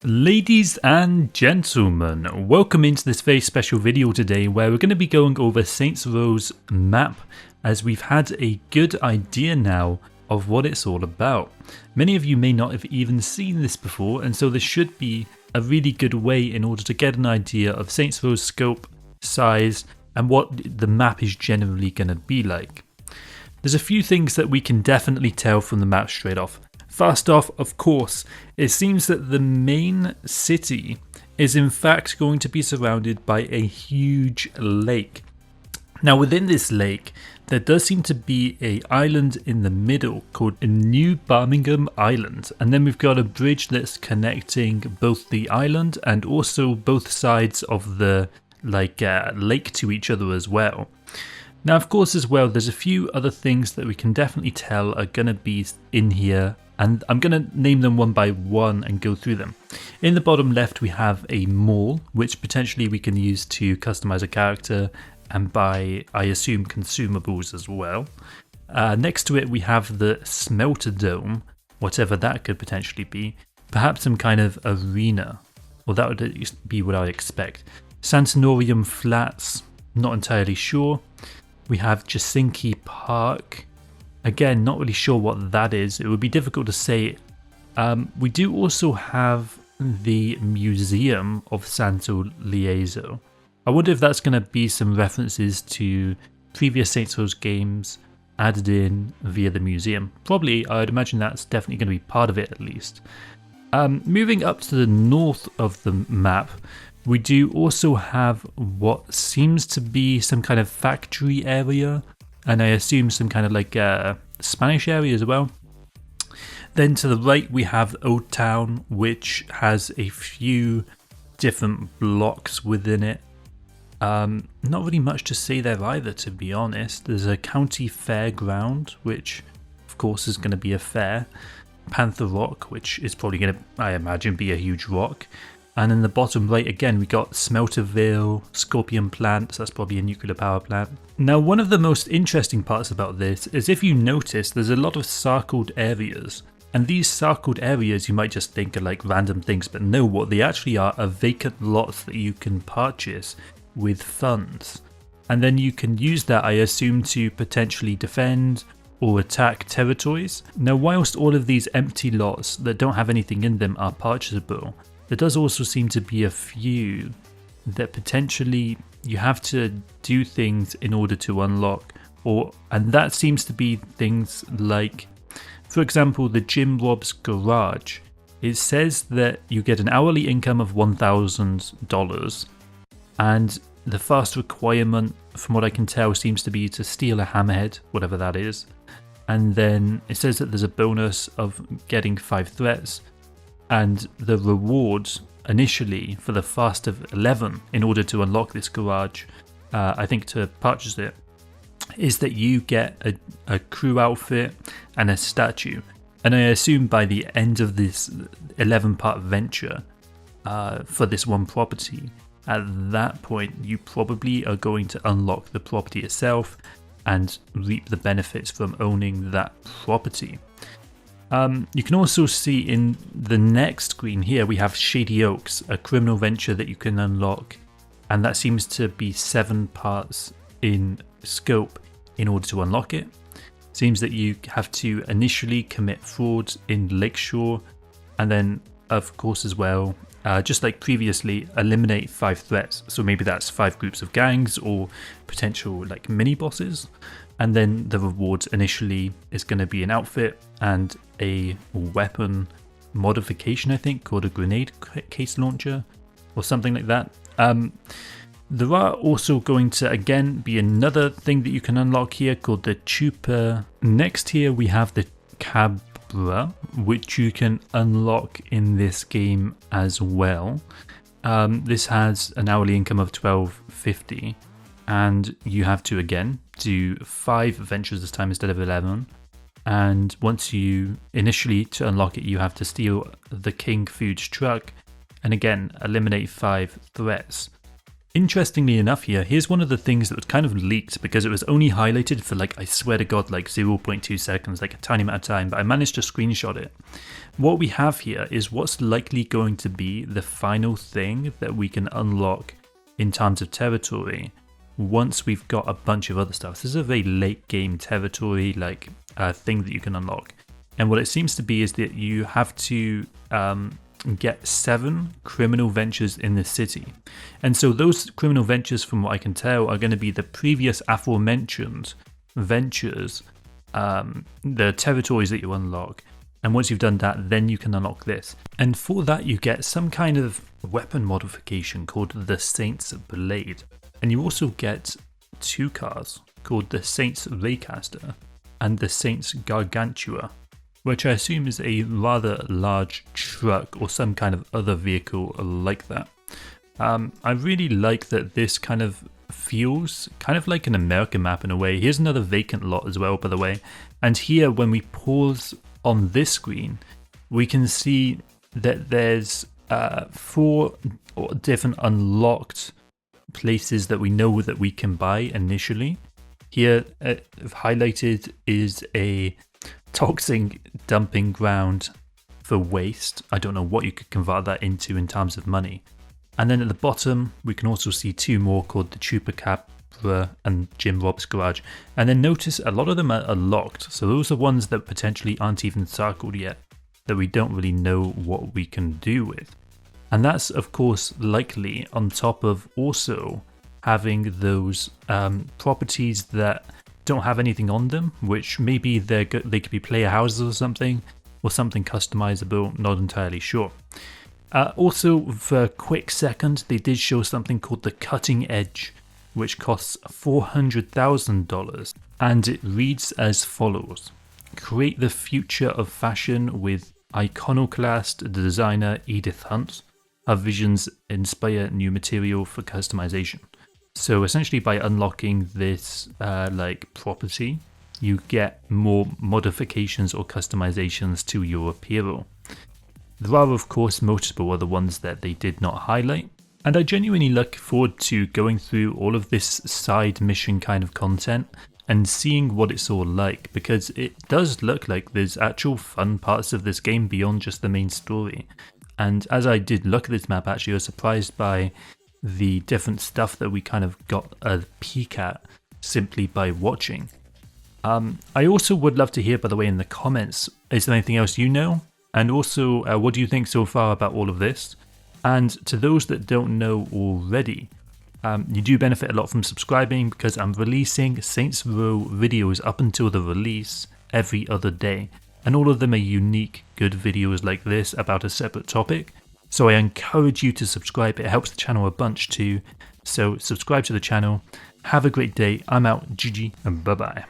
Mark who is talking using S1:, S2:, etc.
S1: Ladies and gentlemen, welcome into this very special video today where we're going to be going over Saints Row's map, as we've had a good idea now of what it's all about. Many of you may not have even seen this before, and so this should be a really good way in order to get an idea of Saints Row's scope, size, and what the map is generally going to be like. There's a few things that we can definitely tell from the map straight off. First off, of course, it seems that the main city is in fact going to be surrounded by a huge lake. Now within this lake, there does seem to be an island in the middle called New Birmingham Island, and then we've got a bridge that's connecting both the island and also both sides of the lake to each other as well. Now of course as well, there's a few other things that we can definitely tell are going to be in here, and I'm going to name them one by one and go through them. In the bottom left we have a mall, which potentially we can use to customize a character and buy, I assume, consumables as well. Next to it we have the smelter dome, whatever that could potentially be. Perhaps some kind of arena, or that would be what I expect. Santonorium Flats, not entirely sure. We have Jasinki Park. Again, not really sure what that is. It would be difficult to say. We do also have the Museum of Santo Lieso. I wonder if that's going to be some references to previous Saints Row games added in via the museum. Probably, I'd imagine that's definitely going to be part of it at least. Moving up to the north of the map, we do also have what seems to be some kind of factory area, and I assume some kind of Spanish area as well. Then to the right we have Old Town, which has a few different blocks within it. Not really much to say there either, to be honest. There's a county fairground, which of course is going to be a fair. Panther Rock, which is probably going to, I imagine, be a huge rock. And in the bottom right again we got Smelterville, Scorpion Plant, so that's probably a nuclear power plant. Now one of the most interesting parts about this is, if you notice, there's a lot of circled areas. And these circled areas you might just think are like random things, but no, what they actually are vacant lots that you can purchase with funds. And then you can use that, I assume, to potentially defend or attack territories. Now whilst all of these empty lots that don't have anything in them are purchasable, there does also seem to be a few that potentially you have to do things in order to unlock, and that seems to be things like, for example, the Jim Rob's Garage. It says that you get an hourly income of $1,000, and the first requirement, from what I can tell, seems to be to steal a hammerhead, whatever that is. And then it says that there's a bonus of getting 5 threats. And the rewards initially for the first of 11 in order to unlock this garage, I think to purchase it, is that you get a crew outfit and a statue. And I assume by the end of this 11-part venture for this one property, at that point you probably are going to unlock the property itself and reap the benefits from owning that property. You can also see in the next screen here we have Shady Oaks, a criminal venture that you can unlock, and that seems to be 7 parts in scope in order to unlock it. Seems that you have to initially commit fraud in Lakeshore, and then of course as well, just like previously, eliminate 5 threats. So maybe that's 5 groups of gangs or potential mini bosses. And then the rewards initially is going to be an outfit and a weapon modification, I think, called a grenade case launcher or something like that. There are also going to again be another thing that you can unlock here called the Chupa. Next here we have the Cabra, which you can unlock in this game as well. This has an hourly income of $12.50, and you have to again do 5 ventures this time instead of 11. And once you initially, to unlock it, you have to steal the King Foods truck and again eliminate 5 threats. Interestingly enough here, here's one of the things that was kind of leaked because it was only highlighted for like, I swear to God, like 0.2 seconds, like a tiny amount of time, but I managed to screenshot it. What we have here is what's likely going to be the final thing that we can unlock in terms of territory once we've got a bunch of other stuff. This is a very late game territory like thing that you can unlock. And what it seems to be is that you have to get 7 criminal ventures in the city. And so those criminal ventures, from what I can tell, are going to be the previous aforementioned ventures, the territories that you unlock. And once you've done that, then you can unlock this. And for that, you get some kind of weapon modification called the Saint's Blade. And you also get 2 cars called the Saint's Raycaster and the Saint's Gargantua, which I assume is a rather large truck or some kind of other vehicle like that. I really like that this kind of feels kind of like an American map in a way. Here's another vacant lot as well, by the way. And here, when we pause on this screen, we can see that there's 4 different unlocked places that we know that we can buy initially. Here, highlighted is a toxic dumping ground for waste. I don't know what you could convert that into in terms of money. And then at the bottom, we can also see 2 more called the Chupacabra and Jim Rob's Garage. And then notice a lot of them are locked. So those are ones that potentially aren't even circled yet, that we don't really know what we can do with. And that's, of course, likely on top of also having those properties that don't have anything on them, which maybe they could be player houses or something customizable, not entirely sure. Also, for a quick second, they did show something called the Cutting Edge, which costs $400,000, and it reads as follows: create the future of fashion with iconoclast designer Edith Hunt. Her visions inspire new material for customization. So essentially, by unlocking this like property, you get more modifications or customizations to your apparel. There are, of course, multiple other ones that they did not highlight, and I genuinely look forward to going through all of this side mission kind of content and seeing what it's all like, because it does look like there's actual fun parts of this game beyond just the main story. And as I did look at this map, actually, I was surprised by the different stuff that we kind of got a peek at simply by watching. I also would love to hear, by the way, in the comments, is there anything else you know? And also, what do you think so far about all of this? And to those that don't know already, you do benefit a lot from subscribing, because I'm releasing Saints Row videos up until the release every other day. And all of them are unique, good videos like this about a separate topic. So I encourage you to subscribe. It helps the channel a bunch too. So subscribe to the channel. Have a great day. I'm out. GG and bye-bye.